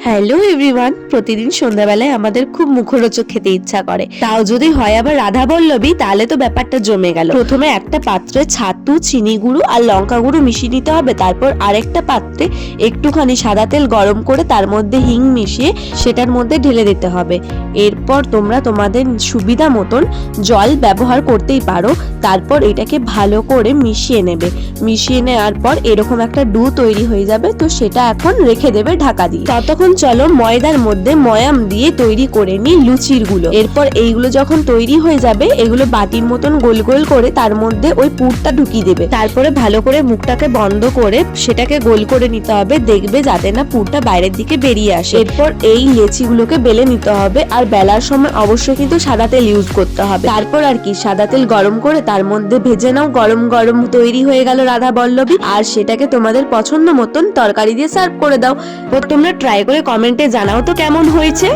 Hello everyone, প্রতিদিন সন্ধ্যাবেলায় আমাদের খুব মুখরোচক খেতে ইচ্ছা করে, তাও যদি হয় আবার রাধা বল্লভী, তাহলে তো ব্যাপারটা জমে গেল। প্রথমে একটা পাত্রে ছাতু, চিনি গুঁড়ো আর লঙ্কা গুঁড়ো মিশিয়ে নিতে হবে। তারপর আরেকটা পাত্রে একটুখানি সাদা তেল গরম করে তার মধ্যে হিং মিশিয়ে সেটার মধ্যে ঢেলে দিতে হবে। এরপর তোমরা তোমাদের সুবিধা মতন জল ব্যবহার করতেই পারো। তারপর এটাকে ভালো করে মিশিয়ে নেবে। মিশিয়ে নেওয়ার পর এরকম একটা ডো তৈরি হয়ে যাবে। তো সেটা এখন রেখে দেবে ঢাকা দিয়ে। ততক্ষণ চলো ময়দার মধ্যে ময়াম দিয়ে তৈরি করে নিই লুচির গুলো। এরপর এইগুলো যখন তৈরি হয়ে যাবে, এগুলো বাটির মতন গোল গোল করে তার মধ্যে ওই পুরটা ঢুকিয়ে দেবে। তারপরে ভালো করে মুখটাকে বন্ধ করে সেটাকে গোল করে নিতে হবে, দেখবে যাতে না পুরটা বাইরের দিকে বেরিয়ে আসে। এরপর এই লেচিগুলোকে বেলে নিতে হবে, আর বেলার সময় অবশ্যই কিন্তু সাদা তেল ইউজ করতে হবে। তারপর আর কি, সাদা তেল গরম করে তার মধ্যে ভেজে নাও। গরম গরম তৈরি হয়ে গেল রাধা বল্লভী। আর সেটাকে তোমাদের পছন্দ মতন তরকারি দিয়ে সার্ভ করে দাও। তোমরা ট্রাই করে কমেন্টে জানাও তো কেমন হয়েছে।